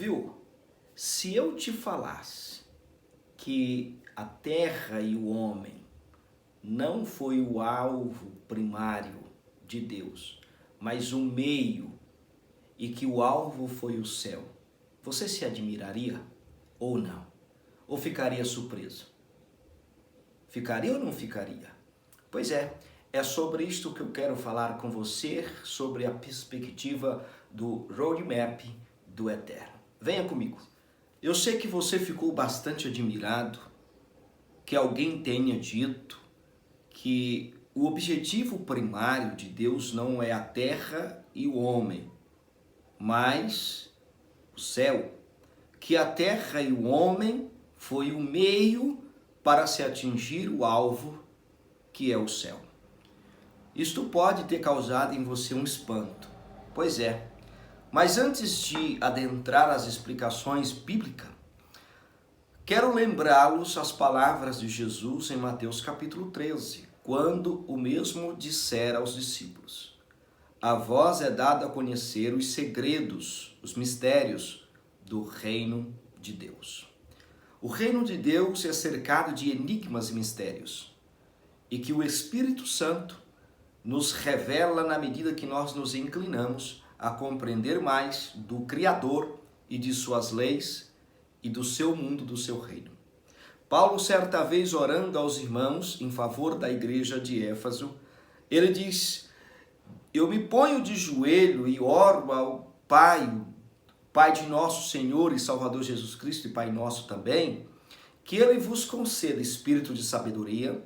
Viu? Se eu te falasse que a terra e o homem não foi o alvo primário de Deus, mas o meio, e que o alvo foi o céu, você se admiraria ou não? Ou ficaria surpreso? Ficaria ou não ficaria? Pois é sobre isto que eu quero falar com você, sobre a perspectiva do roadmap do Eterno. Venha comigo. Eu sei que você ficou bastante admirado que alguém tenha dito que o objetivo primário de Deus não é a terra e o homem, mas o céu. Que a terra e o homem foi o meio para se atingir o alvo, que é o céu. Isto pode ter causado em você um espanto. Pois é. Mas antes de adentrar as explicações bíblicas, quero lembrá-los as palavras de Jesus em Mateus capítulo 13, quando o mesmo dissera aos discípulos: a vós é dado a conhecer os segredos, os mistérios do reino de Deus. O reino de Deus é cercado de enigmas e mistérios, e que o Espírito Santo nos revela na medida que nós nos inclinamos a compreender mais do Criador e de suas leis e do seu mundo, do seu reino. Paulo, certa vez, orando aos irmãos em favor da igreja de Éfeso, ele diz: eu me ponho de joelho e oro ao Pai de nosso Senhor e Salvador Jesus Cristo, e Pai nosso também, que Ele vos conceda espírito de sabedoria,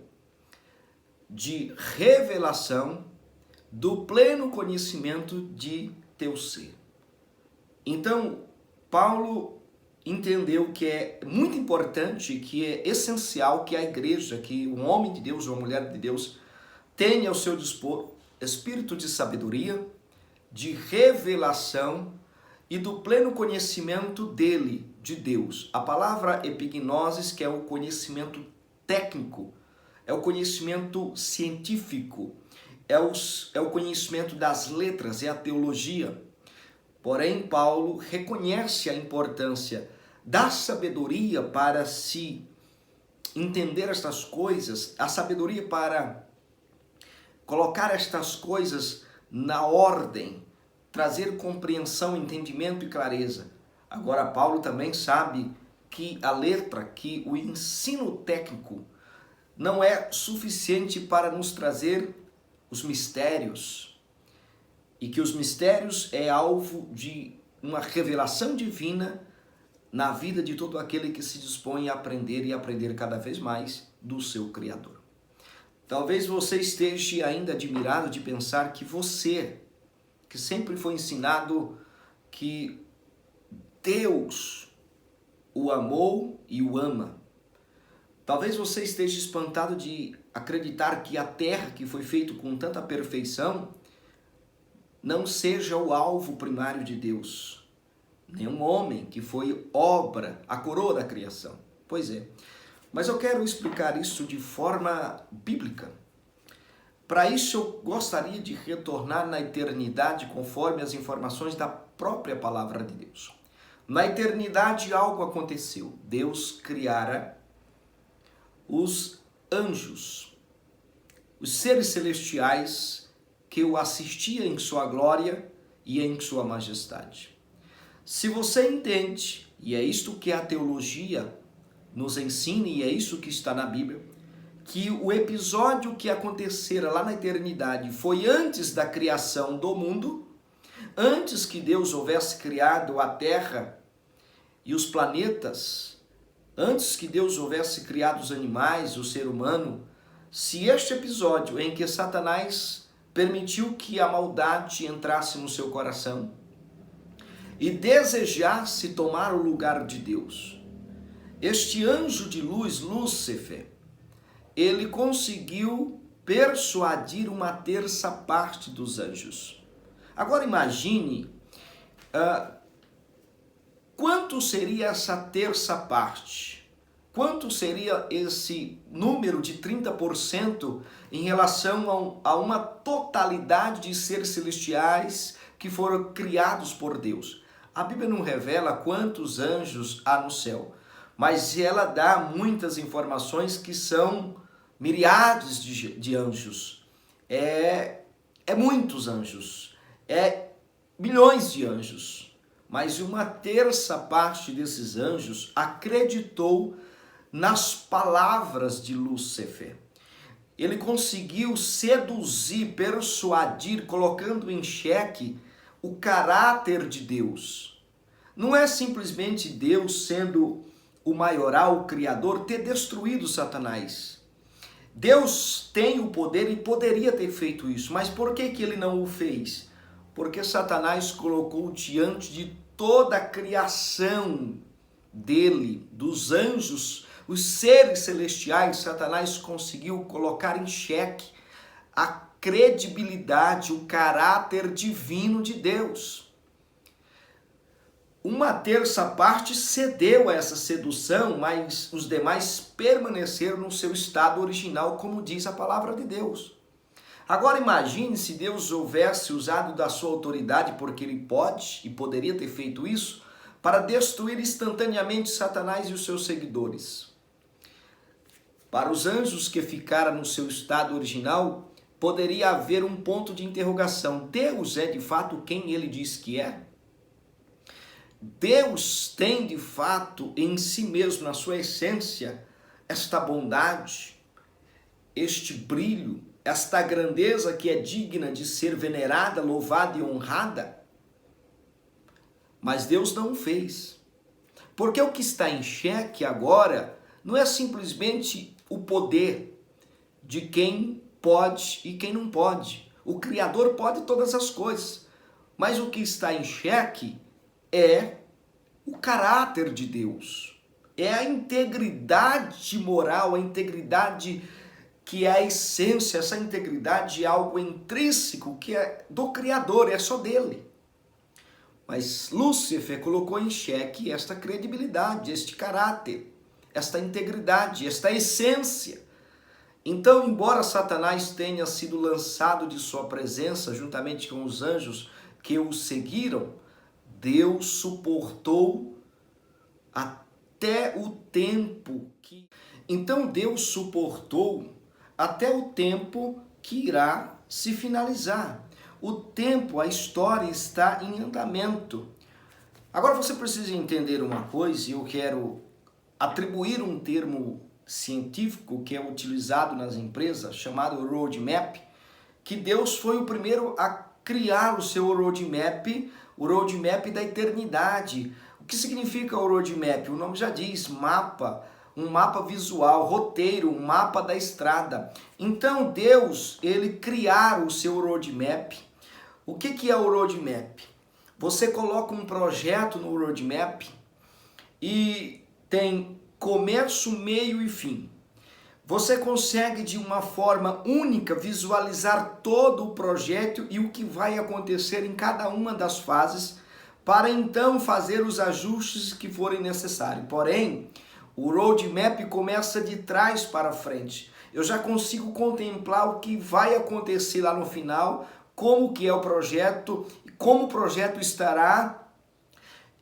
de revelação, do pleno conhecimento de teu ser. Então, Paulo entendeu que é muito importante, que é essencial que a igreja, que um homem de Deus ou uma mulher de Deus tenha ao seu dispor espírito de sabedoria, de revelação e do pleno conhecimento dele, de Deus. A palavra epignosis, que é o conhecimento técnico, é o conhecimento científico, é o conhecimento das letras, é a teologia. Porém, Paulo reconhece a importância da sabedoria para se entender estas coisas, a sabedoria para colocar estas coisas na ordem, trazer compreensão, entendimento e clareza. Agora, Paulo também sabe que a letra, que o ensino técnico não é suficiente para nos trazer os mistérios, e que os mistérios é alvo de uma revelação divina na vida de todo aquele que se dispõe a aprender e aprender cada vez mais do seu Criador. Talvez você esteja ainda admirado de pensar que você, que sempre foi ensinado que Deus o amou e o ama, talvez você esteja espantado de acreditar que a terra, que foi feita com tanta perfeição, não seja o alvo primário de Deus. Nenhum homem, que foi obra, a coroa da criação. Pois é. Mas eu quero explicar isso de forma bíblica. Para isso eu gostaria de retornar na eternidade conforme as informações da própria palavra de Deus. Na eternidade algo aconteceu. Deus criara os anjos, os seres celestiais que o assistiam em sua glória e em sua majestade. Se você entende, e é isto que a teologia nos ensina, e é isso que está na Bíblia, que o episódio que acontecera lá na eternidade foi antes da criação do mundo, antes que Deus houvesse criado a terra e os planetas, antes que Deus houvesse criado os animais, o ser humano, se este episódio em que Satanás permitiu que a maldade entrasse no seu coração e desejasse tomar o lugar de Deus, este anjo de luz, Lúcifer, ele conseguiu persuadir uma terça parte dos anjos. Agora imagine quanto seria essa terça parte? Quanto seria esse número de 30% em relação a uma totalidade de seres celestiais que foram criados por Deus? A Bíblia não revela quantos anjos há no céu, mas ela dá muitas informações que são milhares de anjos. É muitos anjos, é milhões de anjos. Mas uma terça parte desses anjos acreditou nas palavras de Lúcifer. Ele conseguiu seduzir, persuadir, colocando em xeque o caráter de Deus. Não é simplesmente Deus, sendo o maioral, o criador, ter destruído Satanás. Deus tem o poder e poderia ter feito isso, mas por que ele não o fez? Porque Satanás colocou diante de toda a criação dele, dos anjos, os seres celestiais, Satanás conseguiu colocar em xeque a credibilidade, o caráter divino de Deus. Uma terça parte cedeu a essa sedução, mas os demais permaneceram no seu estado original, como diz a palavra de Deus. Agora imagine se Deus houvesse usado da sua autoridade, porque ele pode e poderia ter feito isso, para destruir instantaneamente Satanás e os seus seguidores. Para os anjos que ficaram no seu estado original, poderia haver um ponto de interrogação. Deus é de fato quem ele diz que é? Deus tem de fato em si mesmo, na sua essência, esta bondade, este brilho, esta grandeza que é digna de ser venerada, louvada e honrada? Mas Deus não fez. Porque o que está em xeque agora não é simplesmente o poder de quem pode e quem não pode. O Criador pode todas as coisas, mas o que está em xeque é o caráter de Deus, é a integridade moral, a integridade que é a essência, essa integridade é algo intrínseco que é do Criador, é só dele. Mas Lúcifer colocou em xeque esta credibilidade, este caráter, esta integridade, esta essência. Então, embora Satanás tenha sido lançado de sua presença, juntamente com os anjos que o seguiram, Deus suportou até o tempo que... Então, Deus suportou até o tempo que irá se finalizar. O tempo, a história está em andamento. Agora você precisa entender uma coisa, e eu quero atribuir um termo científico que é utilizado nas empresas, chamado roadmap, que Deus foi o primeiro a criar o seu roadmap da eternidade. O que significa o roadmap? O nome já diz, mapa, um mapa visual, roteiro, um mapa da estrada. Então Deus, ele criar o seu roadmap. O que é o roadmap? Você coloca um projeto no roadmap e tem começo, meio e fim. Você consegue de uma forma única visualizar todo o projeto e o que vai acontecer em cada uma das fases para então fazer os ajustes que forem necessários. Porém, o roadmap começa de trás para frente. Eu já consigo contemplar o que vai acontecer lá no final, como que é o projeto, como o projeto estará.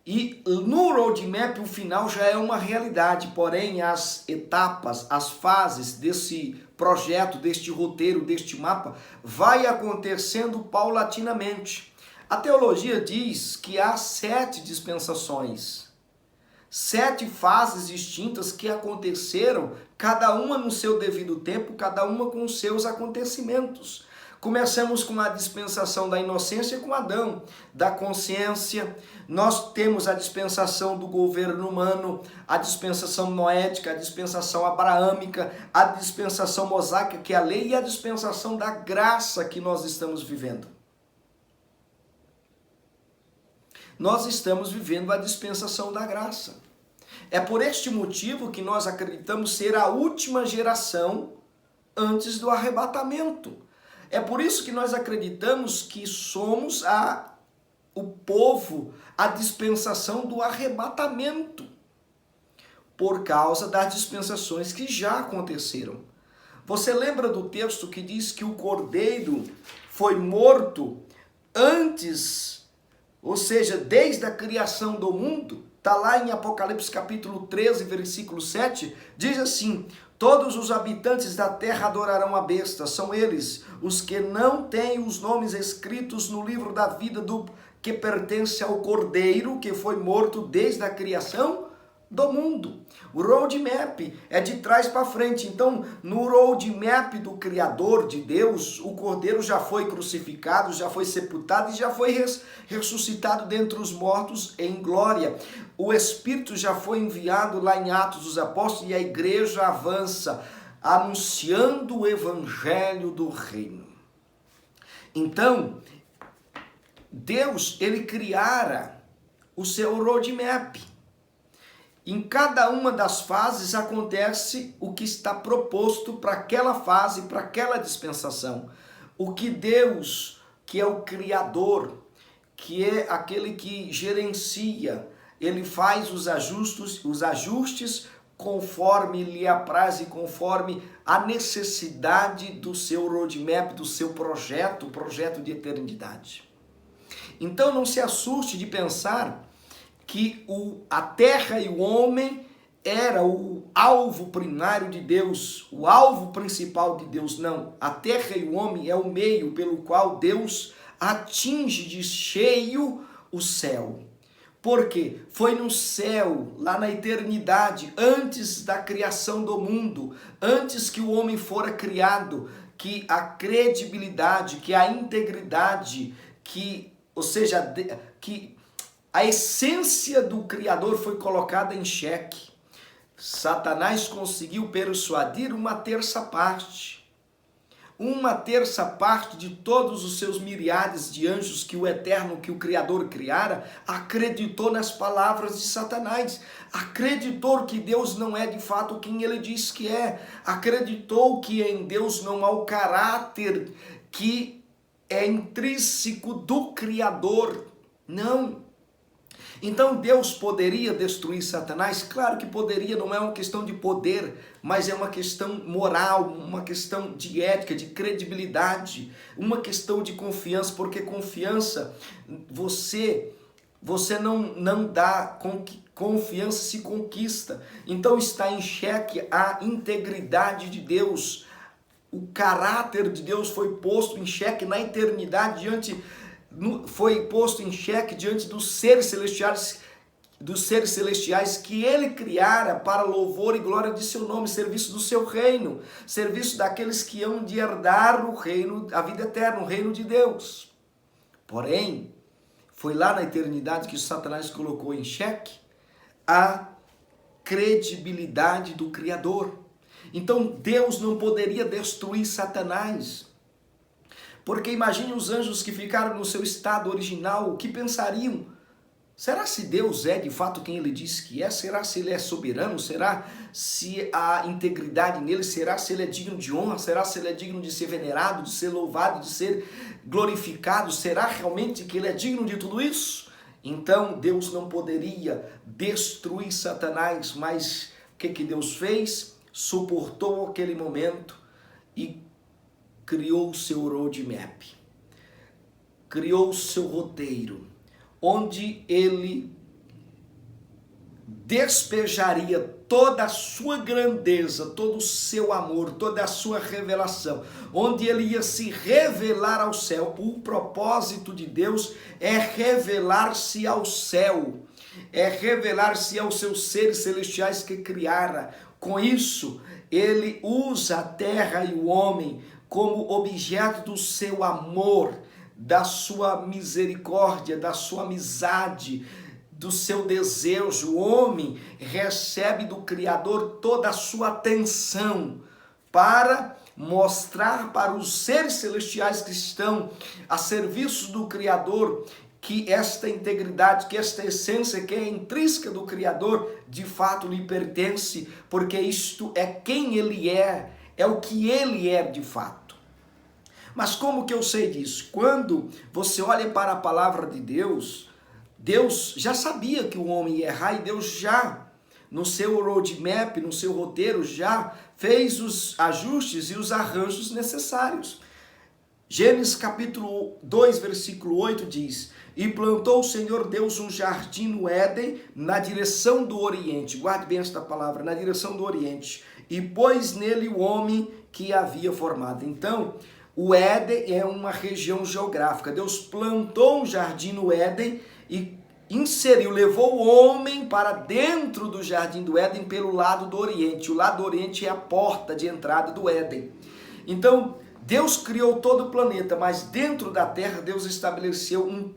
E no roadmap o final já é uma realidade, porém as etapas, as fases desse projeto, deste roteiro, deste mapa, vai acontecendo paulatinamente. A teologia diz que há 7 dispensações, 7 fases distintas que aconteceram, cada uma no seu devido tempo, cada uma com os seus acontecimentos. Começamos com a dispensação da inocência com Adão, da consciência. Nós temos a dispensação do governo humano, a dispensação noética, a dispensação abraâmica, a dispensação mosaica, que é a lei, e a dispensação da graça que nós estamos vivendo. Nós estamos vivendo a dispensação da graça. É por este motivo que nós acreditamos ser a última geração antes do arrebatamento. É por isso que nós acreditamos que somos o povo, a dispensação do arrebatamento, por causa das dispensações que já aconteceram. Você lembra do texto que diz que o cordeiro foi morto antes ou seja, desde a criação do mundo, está lá em Apocalipse capítulo 13, versículo 7, diz assim: todos os habitantes da terra adorarão a besta, são eles os que não têm os nomes escritos no livro da vida do que pertence ao Cordeiro, que foi morto desde a criação do mundo. O roadmap é de trás para frente. Então, no roadmap do Criador de Deus, o Cordeiro já foi crucificado, já foi sepultado e já foi ressuscitado dentre os mortos em glória. O Espírito já foi enviado lá em Atos dos Apóstolos e a igreja avança, anunciando o evangelho do reino. Então, Deus, ele criara o seu roadmap. Em cada uma das fases acontece o que está proposto para aquela fase, para aquela dispensação. O que Deus, que é o Criador, que é aquele que gerencia, ele faz os ajustes conforme lhe apraz e conforme a necessidade do seu roadmap, do seu projeto, o projeto de eternidade. Então não se assuste de pensar que a terra e o homem era o alvo primário de Deus, o alvo principal de Deus. Não, a terra e o homem é o meio pelo qual Deus atinge de cheio o céu. Por quê? Foi no céu, lá na eternidade, antes da criação do mundo, antes que o homem fora criado, que a credibilidade, que a integridade, ou seja, que a essência do Criador foi colocada em xeque. Satanás conseguiu persuadir uma terça parte de todos os seus miríades de anjos que o Eterno, que o Criador criara, acreditou nas palavras de Satanás. Acreditou que Deus não é de fato quem ele diz que é. Acreditou que em Deus não há o caráter que é intrínseco do Criador. Não. Então Deus poderia destruir Satanás? Claro que poderia, não é uma questão de poder, mas é uma questão moral, uma questão de ética, de credibilidade, uma questão de confiança, porque confiança, você não dá, confiança se conquista. Então está em xeque a integridade de Deus, o caráter de Deus foi posto em xeque na eternidade foi posto em xeque diante dos seres celestiais que ele criara para louvor e glória de seu nome, serviço do seu reino, serviço daqueles que hão de herdar o reino, a vida eterna, o reino de Deus. Porém, foi lá na eternidade que Satanás colocou em xeque a credibilidade do Criador. Então Deus não poderia destruir Satanás. Porque imagine os anjos que ficaram no seu estado original, o que pensariam? Será se Deus é de fato quem ele diz que é? Será se ele é soberano? Será se há integridade nele? Será se ele é digno de honra? Será se ele é digno de ser venerado, de ser louvado, de ser glorificado? Será realmente que ele é digno de tudo isso? Então Deus não poderia destruir Satanás, mas o que Deus fez? Suportou aquele momento e criou o seu roadmap, criou o seu roteiro, onde ele despejaria toda a sua grandeza, todo o seu amor, toda a sua revelação, onde ele ia se revelar ao céu. O propósito de Deus é revelar-se ao céu, é revelar-se aos seus seres celestiais que criara. Com isso, ele usa a terra e o homem como objeto do seu amor, da sua misericórdia, da sua amizade, do seu desejo. O homem recebe do Criador toda a sua atenção para mostrar para os seres celestiais que estão a serviço do Criador que esta integridade, que esta essência que é intrínseca do Criador, de fato lhe pertence, porque isto é quem ele é o que ele é de fato. Mas como que eu sei disso? Quando você olha para a palavra de Deus, Deus já sabia que o homem ia errar e Deus já, no seu roadmap, no seu roteiro, já fez os ajustes e os arranjos necessários. Gênesis capítulo 2, versículo 8 diz: e plantou o Senhor Deus um jardim no Éden, na direção do Oriente. Guarde bem esta palavra, na direção do Oriente. E pôs nele o homem que havia formado. Então, o Éden é uma região geográfica. Deus plantou um jardim no Éden e inseriu, levou o homem para dentro do jardim do Éden pelo lado do Oriente. O lado do Oriente é a porta de entrada do Éden. Então, Deus criou todo o planeta, mas dentro da terra Deus estabeleceu um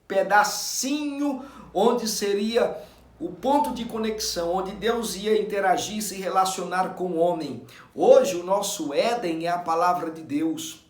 pedacinho onde seria o ponto de conexão, onde Deus ia interagir e se relacionar com o homem. Hoje o nosso Éden é a palavra de Deus.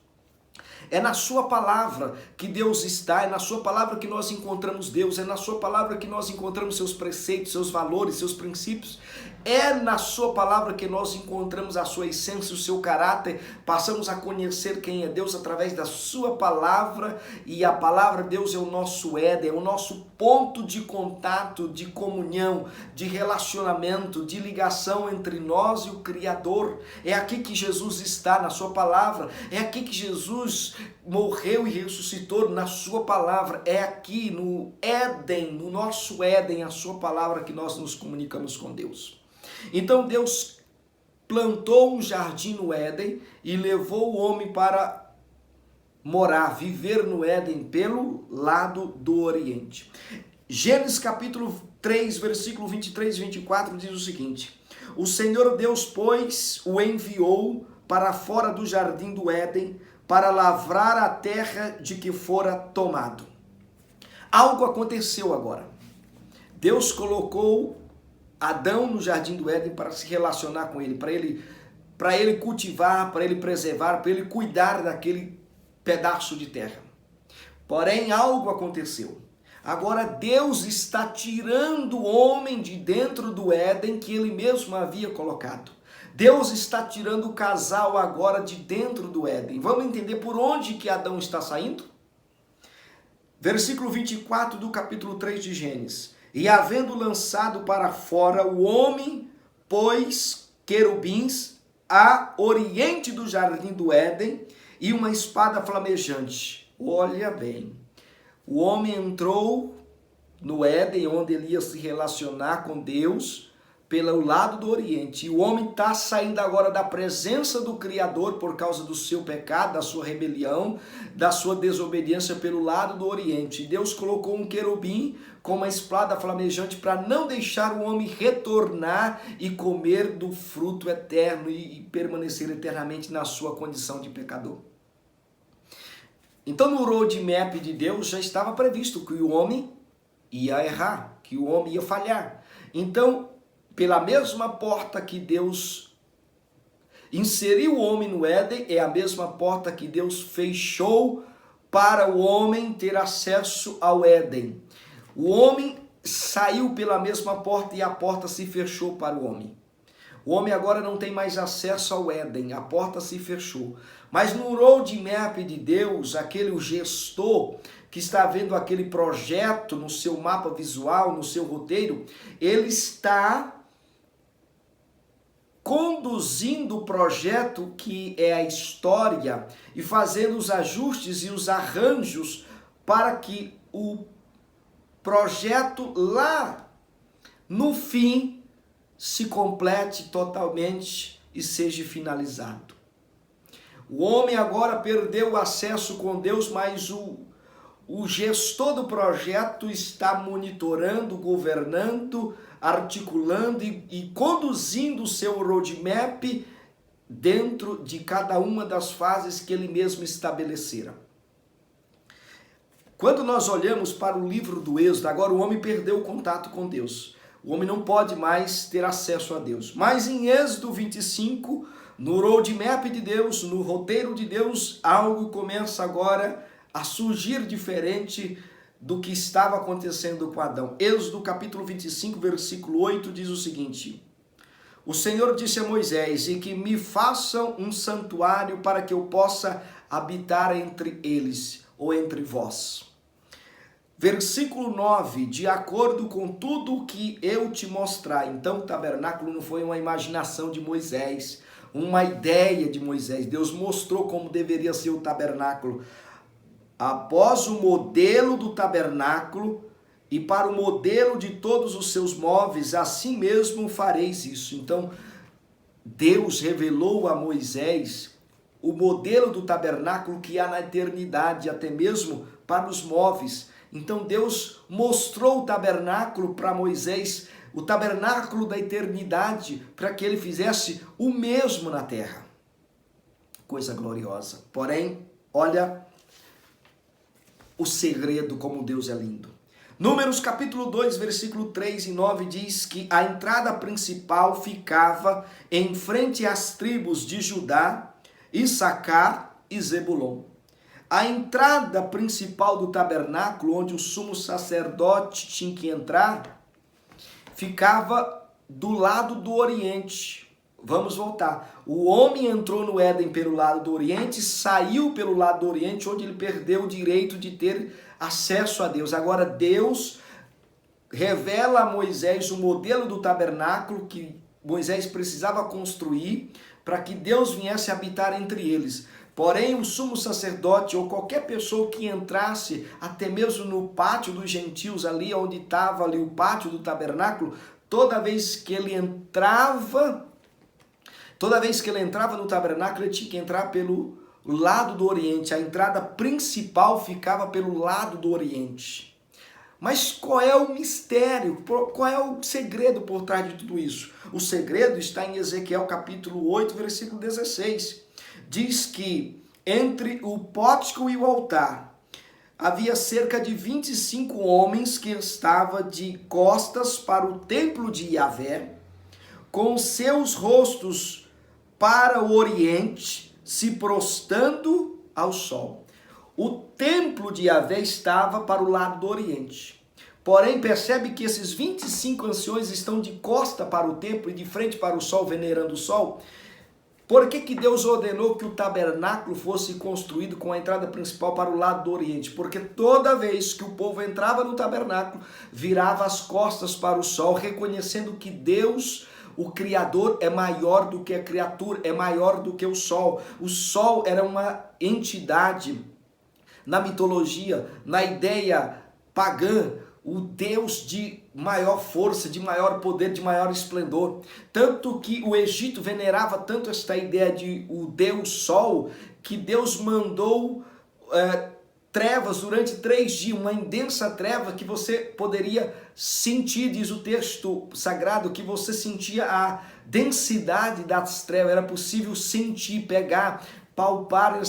É na sua palavra que Deus está, é na sua palavra que nós encontramos Deus, é na sua palavra que nós encontramos seus preceitos, seus valores, seus princípios. É na sua palavra que nós encontramos a sua essência, o seu caráter. Passamos a conhecer quem é Deus através da sua palavra, e a palavra de Deus é o nosso Éden, é o nosso ponto de contato, de comunhão, de relacionamento, de ligação entre nós e o Criador. É aqui que Jesus está, na sua palavra. É aqui que Jesus morreu e ressuscitou, na sua palavra. É aqui no Éden, no nosso Éden, a sua palavra, que nós nos comunicamos com Deus. Então Deus plantou um jardim no Éden e levou o homem para morar, viver no Éden pelo lado do Oriente. Gênesis capítulo 3, versículo 23 e 24 diz o seguinte: o Senhor Deus, pois, o enviou para fora do jardim do Éden para lavrar a terra de que fora tomado. Algo aconteceu agora. Deus colocou Adão no jardim do Éden para se relacionar com ele, para ele cultivar, para ele preservar, para ele cuidar daquele pedaço de terra. Porém, algo aconteceu. Agora Deus está tirando o homem de dentro do Éden que ele mesmo havia colocado. Deus está tirando o casal agora de dentro do Éden. Vamos entender por onde que Adão está saindo? Versículo 24 do capítulo 3 de Gênesis. E havendo lançado para fora o homem, pôs querubins a oriente do jardim do Éden e uma espada flamejante. Olha bem, o homem entrou no Éden, onde ele ia se relacionar com Deus, pelo lado do Oriente. E o homem está saindo agora da presença do Criador por causa do seu pecado, da sua rebelião, da sua desobediência pelo lado do Oriente. E Deus colocou um querubim com uma espada flamejante para não deixar o homem retornar e comer do fruto eterno e permanecer eternamente na sua condição de pecador. Então no roadmap de Deus já estava previsto que o homem ia errar, que o homem ia falhar. Então, pela mesma porta que Deus inseriu o homem no Éden, é a mesma porta que Deus fechou para o homem ter acesso ao Éden. O homem saiu pela mesma porta e a porta se fechou para o homem. O homem agora não tem mais acesso ao Éden, a porta se fechou. Mas no roadmap de Deus, aquele gestor que está vendo aquele projeto no seu mapa visual, no seu roteiro, ele está conduzindo o projeto que é a história e fazendo os ajustes e os arranjos para que o projeto lá no fim se complete totalmente e seja finalizado. O homem agora perdeu o acesso com Deus, mas o gestor do projeto está monitorando, governando, articulando e conduzindo o seu roadmap dentro de cada uma das fases que ele mesmo estabelecera. Quando nós olhamos para o livro do Êxodo, agora o homem perdeu o contato com Deus. O homem não pode mais ter acesso a Deus. Mas em Êxodo 25, no roadmap de Deus, no roteiro de Deus, algo começa agora a surgir diferente do que estava acontecendo com Adão. Êxodo capítulo 25, versículo 8 diz o seguinte: o Senhor disse a Moisés: e que me façam um santuário para que eu possa habitar entre eles, ou entre vós. Versículo 9, de acordo com tudo o que eu te mostrar. Então o tabernáculo não foi uma imaginação de Moisés, uma ideia de Moisés. Deus mostrou como deveria ser o tabernáculo. Após o modelo do tabernáculo e para o modelo de todos os seus móveis, assim mesmo fareis isso. Então, Deus revelou a Moisés o modelo do tabernáculo que há na eternidade, até mesmo para os móveis. Então Deus mostrou o tabernáculo para Moisés, o tabernáculo da eternidade, para que ele fizesse o mesmo na terra. Coisa gloriosa. Porém, olha o segredo, como Deus é lindo. Números capítulo 2, versículo 3 e 9 diz que a entrada principal ficava em frente às tribos de Judá, Issacar e Zebulon. A entrada principal do tabernáculo, onde o sumo sacerdote tinha que entrar, ficava do lado do oriente. Vamos voltar. O homem entrou no Éden pelo lado do oriente, saiu pelo lado do oriente, onde ele perdeu o direito de ter acesso a Deus. Agora Deus revela a Moisés o modelo do tabernáculo que Moisés precisava construir para que Deus viesse habitar entre eles. Porém, o sumo sacerdote ou qualquer pessoa que entrasse, até mesmo no pátio dos gentios, ali onde estava ali o pátio do tabernáculo, toda vez que ele entrava no tabernáculo, ele tinha que entrar pelo lado do oriente. A entrada principal ficava pelo lado do oriente. Mas qual é o mistério? Qual é o segredo por trás de tudo isso? O segredo está em Ezequiel capítulo 8, versículo 16. Diz que entre o pórtico e o altar havia cerca de 25 homens que estavam de costas para o templo de Yahvé, com seus rostos para o oriente, se prostrando ao sol. O templo de Yahvé estava para o lado do oriente. Porém, percebe que esses 25 anciões estão de costa para o templo e de frente para o sol, venerando o sol. Por que Deus ordenou que o tabernáculo fosse construído com a entrada principal para o lado do oriente? Porque toda vez que o povo entrava no tabernáculo, virava as costas para o sol, reconhecendo que Deus, o Criador, é maior do que a criatura, é maior do que o sol. O sol era uma entidade na mitologia, na ideia pagã, o Deus de maior força, de maior poder, de maior esplendor. Tanto que o Egito venerava tanto esta ideia de o Deus Sol, que Deus mandou trevas durante 3 dias, uma intensa treva que você poderia sentir, diz o texto sagrado, que você sentia a densidade das trevas, era possível sentir, pegar, palpar,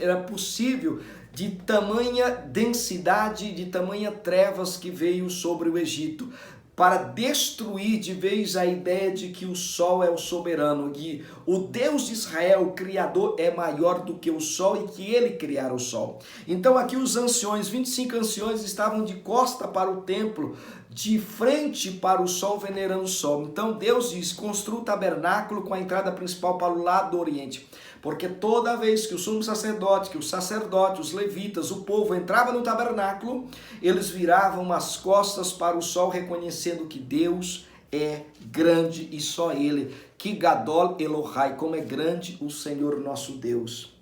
era possível de tamanha densidade, de tamanha trevas que veio sobre o Egito, para destruir de vez a ideia de que o sol é o soberano, que o Deus de Israel, o Criador, é maior do que o sol e que ele criara o sol. Então aqui os anciões, 25 anciões, estavam de costa para o templo, de frente para o sol, venerando o sol. Então Deus diz, construa o tabernáculo com a entrada principal para o lado do oriente. Porque toda vez que o sumo sacerdote, que o sacerdote, os levitas, o povo entrava no tabernáculo, eles viravam as costas para o sol, reconhecendo que Deus é grande e só Ele. Que Gadol Elohai, como é grande o Senhor nosso Deus.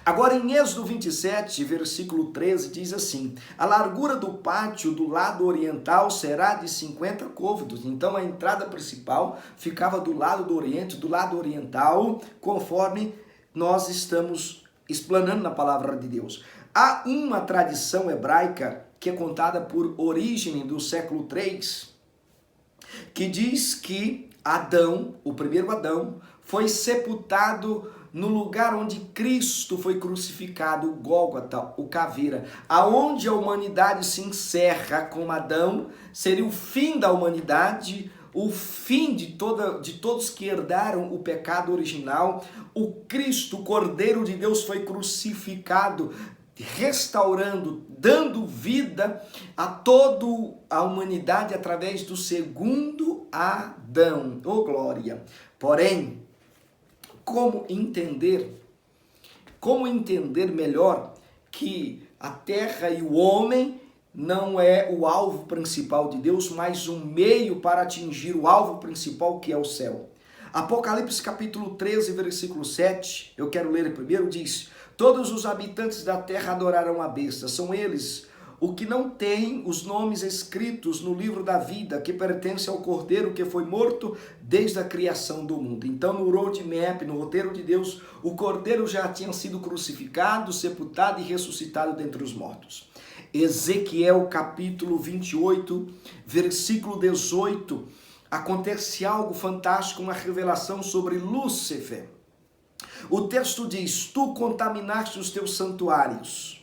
Agora em Êxodo 27, versículo 13, diz assim: a largura do pátio do lado oriental será de 50 côvados. Então a entrada principal ficava do lado do oriente, do lado oriental, conforme nós estamos explanando na palavra de Deus. Há uma tradição hebraica que é contada por Orígenes do século 3, que diz que Adão, o primeiro Adão, foi sepultado no lugar onde Cristo foi crucificado, o Gólgota, o caveira, aonde a humanidade se encerra com Adão, seria o fim da humanidade, o fim de todos que herdaram o pecado original. O Cristo, o Cordeiro de Deus, foi crucificado, restaurando, dando vida a toda a humanidade através do segundo Adão. Oh, glória! Porém, como entender melhor que a terra e o homem não é o alvo principal de Deus, mas um meio para atingir o alvo principal, que é o céu. Apocalipse capítulo 13, versículo 7, eu quero ler primeiro, diz: todos os habitantes da terra adoraram a besta, são eles o que não tem os nomes escritos no livro da vida, que pertence ao Cordeiro que foi morto desde a criação do mundo. Então, no roadmap, no roteiro de Deus, o Cordeiro já tinha sido crucificado, sepultado e ressuscitado dentre os mortos. Ezequiel capítulo 28, versículo 18, acontece algo fantástico, uma revelação sobre Lúcifer. O texto diz: tu contaminaste os teus santuários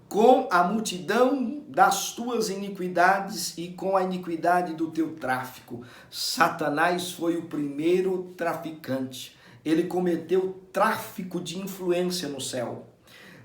com a multidão das tuas iniquidades e com a iniquidade do teu tráfico. Satanás foi o primeiro traficante. Ele cometeu tráfico de influência no céu.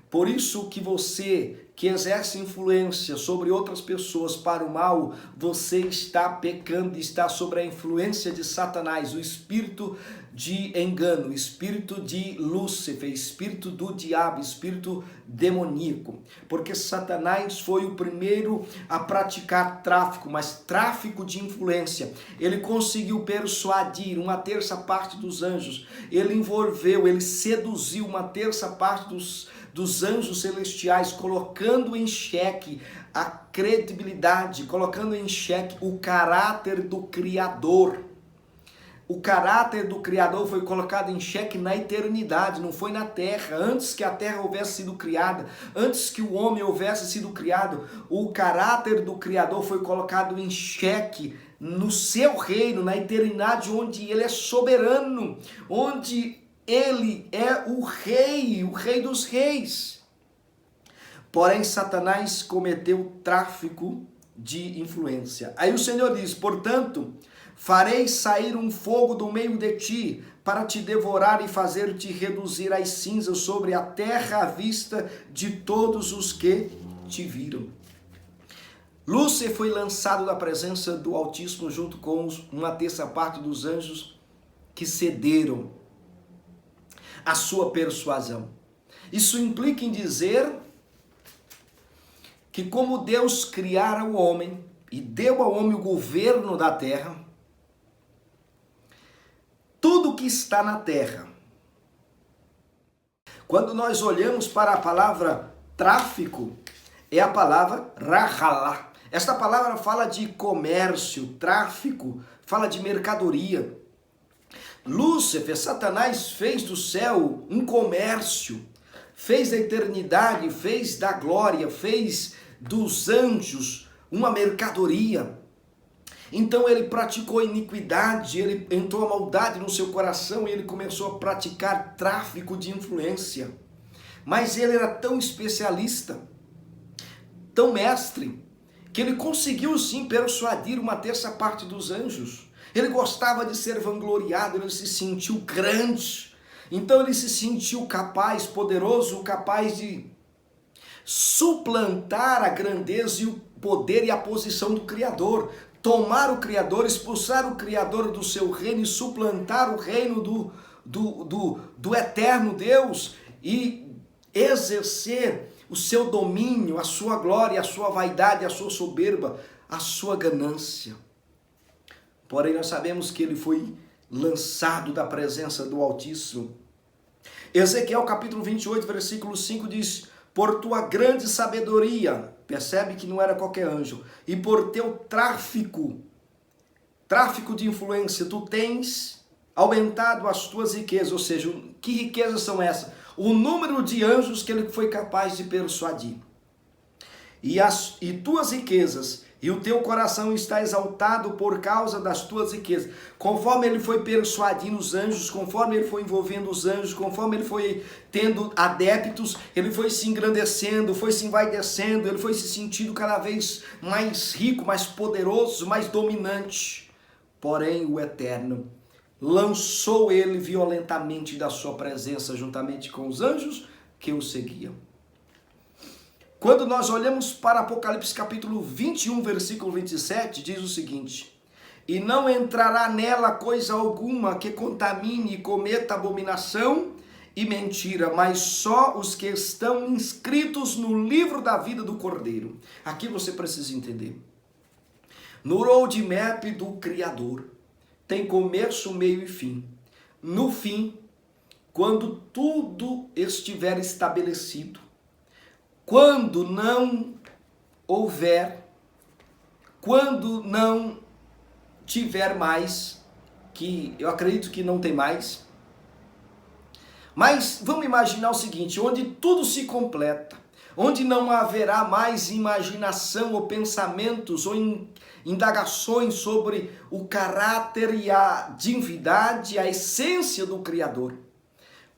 Por isso que você que exerce influência sobre outras pessoas para o mal, você está pecando, está sob a influência de Satanás, o espírito de engano, o espírito de Lúcifer, espírito do diabo, espírito demoníaco. Porque Satanás foi o primeiro a praticar tráfico, mas tráfico de influência. Ele conseguiu persuadir uma terça parte dos anjos, ele envolveu, ele seduziu uma terça parte dos anjos celestiais, colocando em xeque a credibilidade, colocando em xeque o caráter do Criador. O caráter do Criador foi colocado em xeque na eternidade, não foi na terra. Antes que a terra houvesse sido criada, antes que o homem houvesse sido criado, o caráter do Criador foi colocado em xeque no seu reino, na eternidade, onde ele é soberano, onde ele é o rei dos reis. Porém, Satanás cometeu tráfico de influência. Aí o Senhor diz: portanto, farei sair um fogo do meio de ti, para te devorar e fazer-te reduzir as cinzas sobre a terra à vista de todos os que te viram. Lúcifer foi lançado da presença do Altíssimo junto com uma terça parte dos anjos que cederam a sua persuasão. Isso implica em dizer que como Deus criara o homem e deu ao homem o governo da terra, tudo que está na terra, quando nós olhamos para a palavra tráfico, é a palavra rahalá. Esta palavra fala de comércio, tráfico, fala de mercadoria. Lúcifer, Satanás, fez do céu um comércio, fez da eternidade, fez da glória, fez dos anjos uma mercadoria. Então ele praticou iniquidade, ele entrou a maldade no seu coração e ele começou a praticar tráfico de influência. Mas ele era tão especialista, tão mestre, que ele conseguiu sim persuadir uma terça parte dos anjos. Ele gostava de ser vangloriado, ele se sentiu grande. Então ele se sentiu capaz, poderoso, capaz de suplantar a grandeza e o poder e a posição do Criador. Tomar o Criador, expulsar o Criador do seu reino e suplantar o reino do eterno Deus e exercer o seu domínio, a sua glória, a sua vaidade, a sua soberba, a sua ganância. Porém, nós sabemos que ele foi lançado da presença do Altíssimo. Ezequiel capítulo 28, versículo 5 diz: por tua grande sabedoria, percebe que não era qualquer anjo, e por teu tráfico de influência, tu tens aumentado as tuas riquezas. Ou seja, que riquezas são essas? O número de anjos que ele foi capaz de persuadir. E tuas riquezas, e o teu coração está exaltado por causa das tuas riquezas. Conforme ele foi persuadindo os anjos, conforme ele foi envolvendo os anjos, conforme ele foi tendo adeptos, ele foi se engrandecendo, foi se envaidecendo, ele foi se sentindo cada vez mais rico, mais poderoso, mais dominante. Porém, o Eterno lançou ele violentamente da sua presença, juntamente com os anjos que o seguiam. Quando nós olhamos para Apocalipse capítulo 21, versículo 27, diz o seguinte: e não entrará nela coisa alguma que contamine e cometa abominação e mentira, mas só os que estão inscritos no livro da vida do Cordeiro. Aqui você precisa entender. No roadmap do Criador, tem começo, meio e fim. no fim, quando tudo estiver estabelecido, quando não houver, quando não tiver mais, que eu acredito que não tem mais, mas vamos imaginar o seguinte, onde tudo se completa, onde não haverá mais imaginação ou pensamentos ou indagações sobre o caráter e a divindade, a essência do Criador.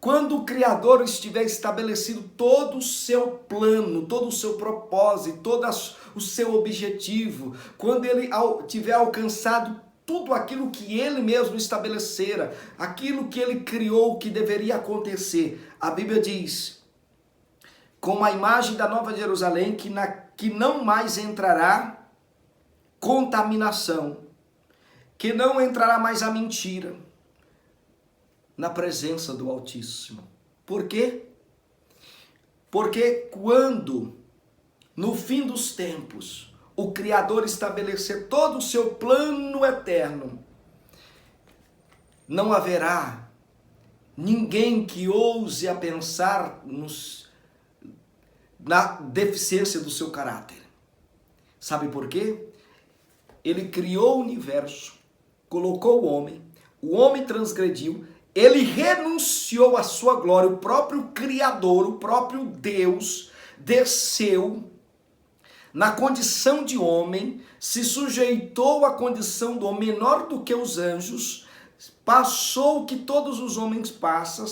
Quando o Criador estiver estabelecido todo o seu plano, todo o seu propósito, todo o seu objetivo, quando ele tiver alcançado tudo aquilo que ele mesmo estabelecera, aquilo que ele criou que deveria acontecer, a Bíblia diz, com a imagem da Nova Jerusalém, que não mais entrará contaminação, que não entrará mais a mentira na presença do Altíssimo. Por quê? Porque quando, no fim dos tempos, o Criador estabelecer todo o seu plano eterno, não haverá ninguém que ouse a pensar na deficiência do seu caráter. Sabe por quê? Ele criou o universo, colocou o homem transgrediu, ele renunciou à sua glória, o próprio Criador, o próprio Deus, desceu na condição de homem, se sujeitou à condição do homem menor do que os anjos, passou o que todos os homens passam,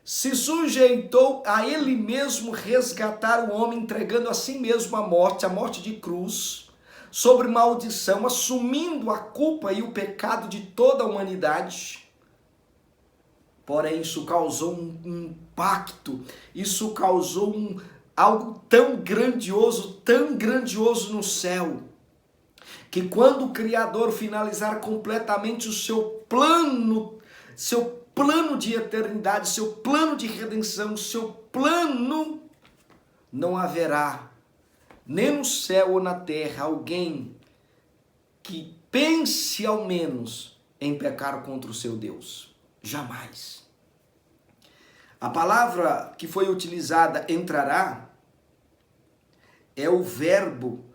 se sujeitou a ele mesmo resgatar o homem, entregando a si mesmo a morte de cruz, sobre maldição, assumindo a culpa e o pecado de toda a humanidade. Porém, isso causou um impacto, isso causou algo tão grandioso no céu, que quando o Criador finalizar completamente o seu plano de eternidade, seu plano de redenção, seu plano, não haverá, nem no céu ou na terra, alguém que pense ao menos em pecar contra o seu Deus. Jamais. A palavra que foi utilizada, entrará, é o verbo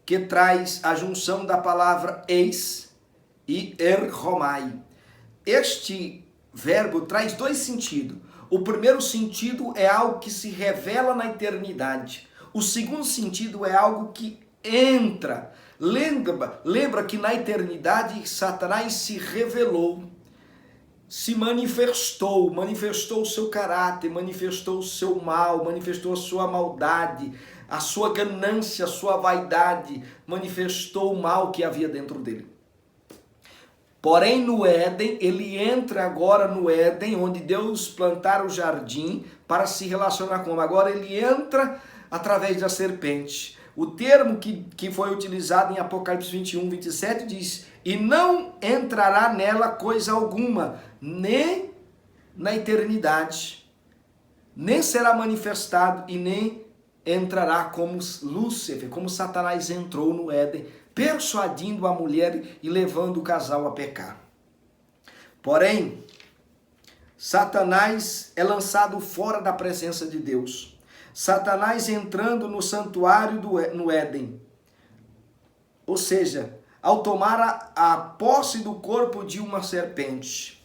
que traz a junção da palavra eis e erchomai. Este verbo traz dois sentidos. O primeiro sentido é algo que se revela na eternidade. O segundo sentido é algo que entra. Lembra que na eternidade Satanás se revelou, se manifestou o seu caráter, manifestou o seu mal, manifestou a sua maldade, a sua ganância, a sua vaidade, manifestou o mal que havia dentro dele. Porém, no Éden, ele entra agora no Éden, onde Deus plantara o jardim para se relacionar com o homem. Agora ele entra através da serpente. O termo que foi utilizado em Apocalipse 21, 27 diz: e não entrará nela coisa alguma, nem na eternidade, nem será manifestado e nem entrará como Lúcifer, como Satanás entrou no Éden, persuadindo a mulher e levando o casal a pecar. Porém, Satanás é lançado fora da presença de Deus. Satanás entrando no santuário no Éden, ou seja, ao tomar a posse do corpo de uma serpente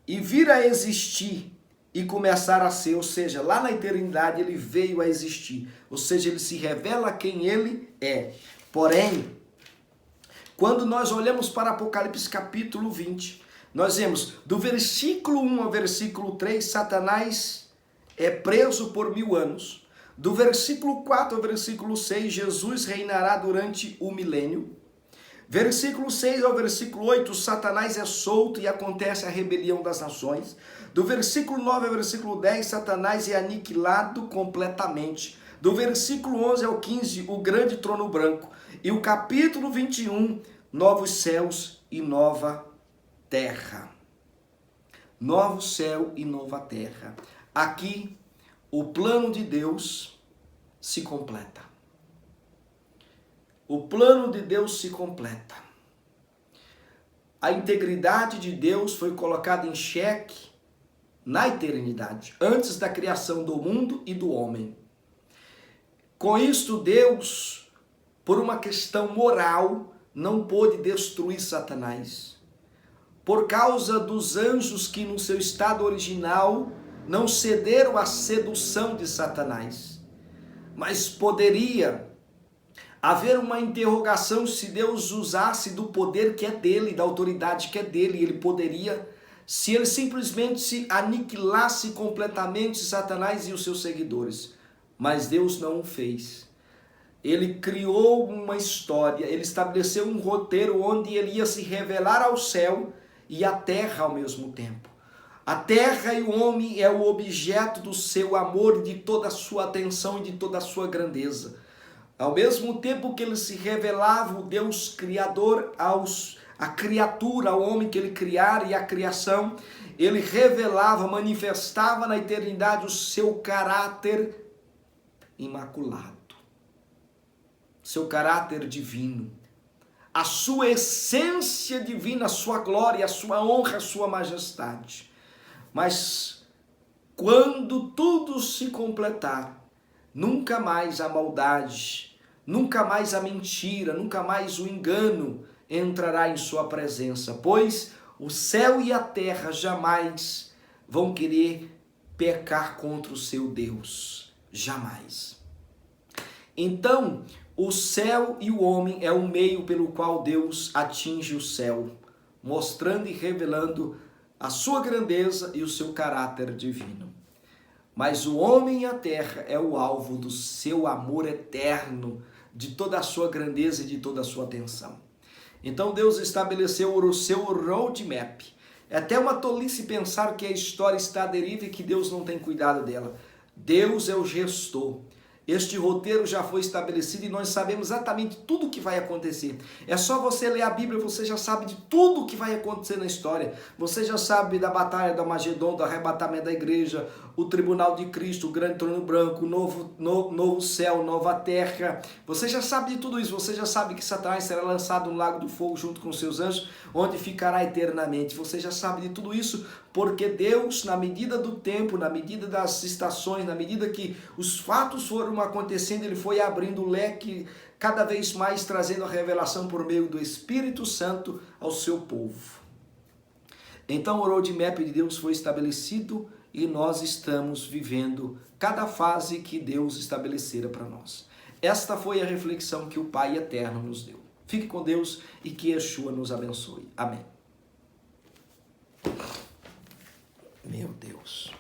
e vir a existir e começar a ser, ou seja, lá na eternidade ele veio a existir, ou seja, ele se revela quem ele é. Porém, quando nós olhamos para Apocalipse capítulo 20, nós vemos do versículo 1 ao versículo 3, Satanás é preso por 1000 anos. Do versículo 4 ao versículo 6, Jesus reinará durante o milênio. Versículo 6 ao versículo 8, Satanás é solto e acontece a rebelião das nações. Do versículo 9 ao versículo 10, Satanás é aniquilado completamente. Do versículo 11 ao 15, o grande trono branco. E o capítulo 21, novos céus e nova terra. Novo céu e nova terra. Aqui, o plano de Deus se completa. O plano de Deus se completa. a integridade de Deus foi colocada em xeque na eternidade, antes da criação do mundo e do homem. Com isto, Deus, por uma questão moral, não pôde destruir Satanás. Por causa dos anjos que no seu estado original não cederam à sedução de Satanás. Mas poderia haver uma interrogação se Deus usasse do poder que é dele, da autoridade que é dele. Ele poderia, se ele simplesmente se aniquilasse completamente Satanás e os seus seguidores. Mas Deus não o fez. Ele criou uma história, ele estabeleceu um roteiro onde ele ia se revelar ao céu e à terra ao mesmo tempo. A terra e o homem é o objeto do seu amor, de toda a sua atenção e de toda a sua grandeza. Ao mesmo tempo que ele se revelava, o Deus Criador, a criatura, ao homem que ele criara e a criação, ele revelava, manifestava na eternidade o seu caráter imaculado, seu caráter divino, a sua essência divina, a sua glória, a sua honra, a sua majestade. Mas quando tudo se completar, nunca mais a maldade, nunca mais a mentira, nunca mais o engano entrará em sua presença, pois o céu e a terra jamais vão querer pecar contra o seu Deus, jamais. Então, o céu e o homem é o meio pelo qual Deus atinge o céu, mostrando e revelando a sua grandeza e o seu caráter divino. Mas o homem e a terra é o alvo do seu amor eterno, de toda a sua grandeza e de toda a sua atenção. Então Deus estabeleceu o seu roadmap. É até uma tolice pensar que a história está à deriva e que Deus não tem cuidado dela. Deus é o gestor. Este roteiro já foi estabelecido e nós sabemos exatamente tudo o que vai acontecer. É só você ler a Bíblia, você já sabe de tudo o que vai acontecer na história. Você já sabe da batalha do Armagedon, do arrebatamento da igreja, o tribunal de Cristo, o grande trono branco, o novo céu, nova terra. Você já sabe de tudo isso. Você já sabe que Satanás será lançado no lago do fogo junto com seus anjos, onde ficará eternamente. Você já sabe de tudo isso porque Deus, na medida do tempo, na medida das estações, na medida que os fatos foram acontecendo, ele foi abrindo o leque cada vez mais, trazendo a revelação por meio do Espírito Santo ao seu povo. Então o roadmap de Deus foi estabelecido e nós estamos vivendo cada fase que Deus estabelecera para nós. Esta foi a reflexão que o Pai Eterno nos deu. Fique com Deus e que Yeshua nos abençoe. Amém. Meu Deus.